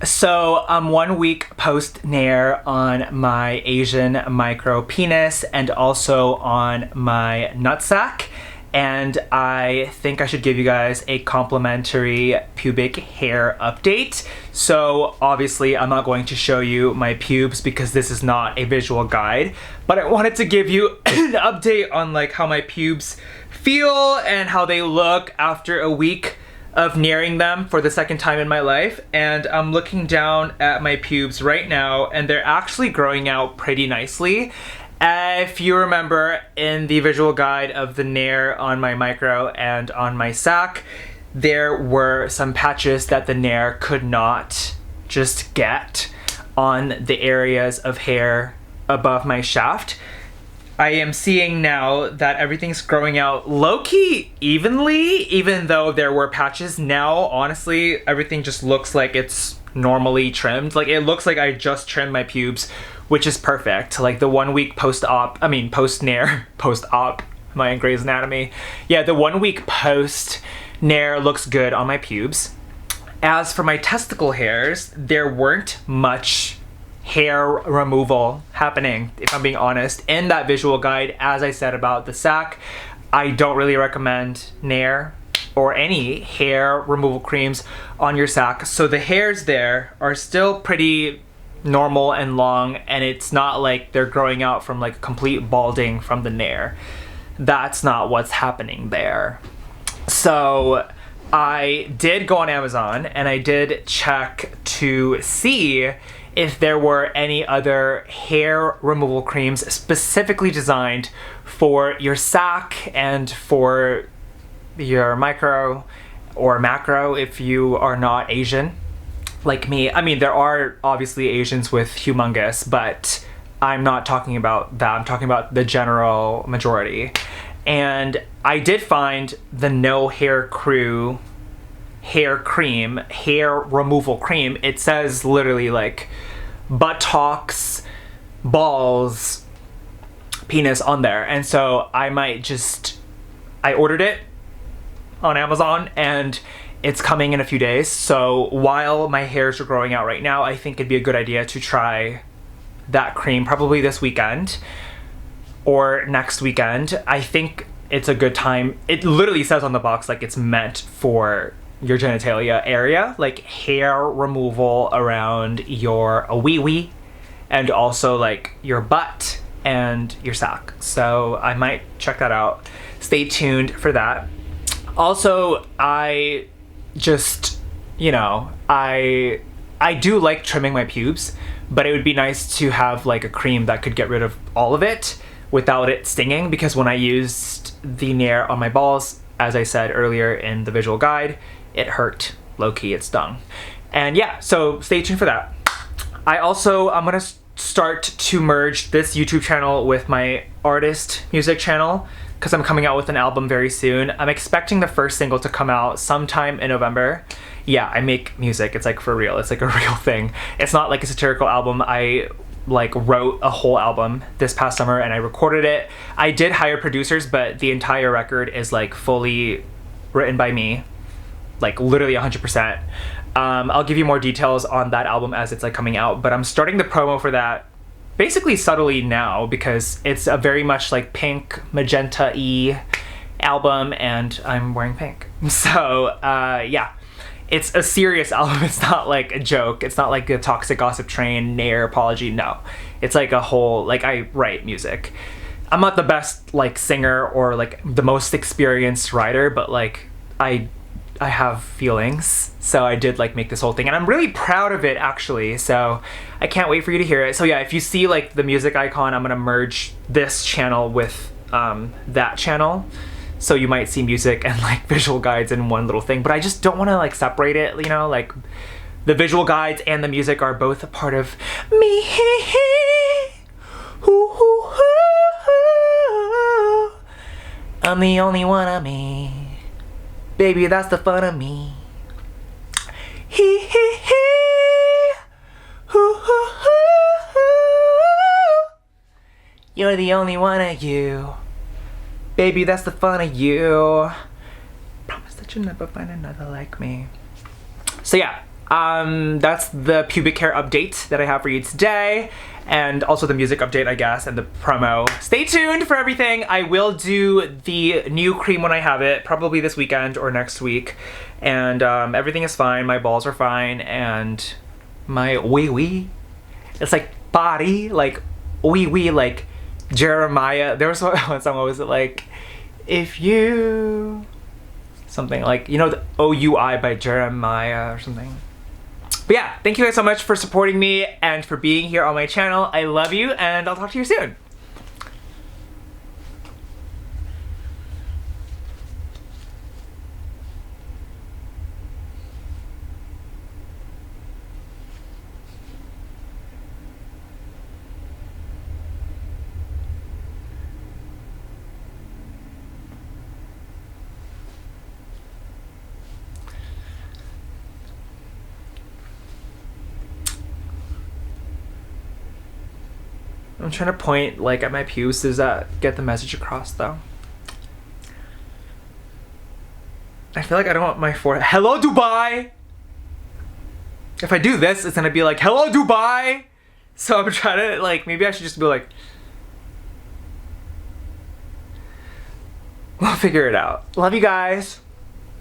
So I'm 1 week post Nair on my Asian micro penis and also on my nutsack. And I think I should give you guys a complimentary pubic hair update. So obviously I'm not going to show you my pubes because this is not a visual guide, but I wanted to give you an update on like how my pubes feel and how they look after a week of nearing them for the second time in my life. And I'm looking down at my pubes right now and they're actually growing out pretty nicely. If you remember in the visual guide of the Nair on my micro and on my sack, there were some patches that the Nair could not just get on the areas of hair above my shaft. I am seeing now that everything's growing out low-key evenly, even though there were patches. Now, honestly, everything just looks like it's normally trimmed. Like, it looks like I just trimmed my pubes, which is perfect. Like, the 1 week post-Nair, post-op, am I in Grey's Anatomy? Yeah, the 1 week post-Nair looks good on my pubes. As for my testicle hairs, there weren't much hair removal happening, if I'm being honest. In that visual guide, as I said about the sack, I don't really recommend Nair or any hair removal creams on your sack. So the hairs there are still pretty normal and long, and it's not like they're growing out from like complete balding from the Nair. That's not what's happening there. So I did go on Amazon and I did check to see if there were any other hair removal creams specifically designed for your sack and for your micro or macro if you are not Asian like me. I mean, there are obviously Asians with humongous, but I'm not talking about that. I'm talking about the general majority. And I did find the No Hair Crew hair cream, hair removal cream. It says literally like buttocks, balls, penis on there. And so I ordered it on Amazon and it's coming in a few days. So while my hairs are growing out right now, I think it'd be a good idea to try that cream probably this weekend or next weekend. I think it's a good time. It literally says on the box like it's meant for your genitalia area, like hair removal around your wee-wee and also like your butt and your sack. So I might check that out. Stay tuned for that. Also, I just, you know, I do like trimming my pubes, but it would be nice to have like a cream that could get rid of all of it without it stinging, because when I used the Nair on my balls, as I said earlier in the visual guide, it hurt. Low-key, it stung. And yeah, so stay tuned for that. I'm gonna start to merge this YouTube channel with my artist music channel because I'm coming out with an album very soon. I'm expecting the first single to come out sometime in November. Yeah, I make music. It's like for real. It's like a real thing. It's not like a satirical album. I like wrote a whole album this past summer and I recorded it. I did hire producers, but the entire record is like fully written by me. Like literally 100%. I'll give you more details on that album as it's like coming out, but I'm starting the promo for that basically subtly now because it's a very much like pink, magenta-y album and I'm wearing pink. So yeah, it's a serious album. It's not like a joke. It's not like a Toxic Gossip Train, Nair apology. No, it's like a whole, like I write music. I'm not the best like singer or like the most experienced writer, but like I have feelings, so I did like make this whole thing and I'm really proud of it actually, so I can't wait for you to hear it. So yeah, if you see like the music icon, I'm gonna merge this channel with that channel, so you might see music and like visual guides in one little thing, but I just don't want to like separate it, you know, like the visual guides and the music are both a part of me. I'm the only one of me. Baby, that's the fun of me. Hee hee hee. Hoo hoo hoo. You're the only one of you. Baby, that's the fun of you. Promise that you'll never find another like me. So yeah, That's the pubic hair update that I have for you today, and also the music update, I guess, and the promo. Stay tuned for everything. I will do the new cream when I have it, probably this weekend or next week, and everything is fine. My balls are fine, and my wee-wee, it's like body, like wee-wee, like Jeremiah. There was one song, what was it, like, if you... something like, you know, the OUI by Jeremiah or something. But yeah, thank you guys so much for supporting me and for being here on my channel. I love you, and I'll talk to you soon. I'm trying to point like at my pubes. Does that get the message across though? I feel like I don't want my forehead. Hello, Dubai! If I do this, it's gonna be like, hello, Dubai! So I'm trying to, like, maybe I should just be like, we'll figure it out. Love you guys.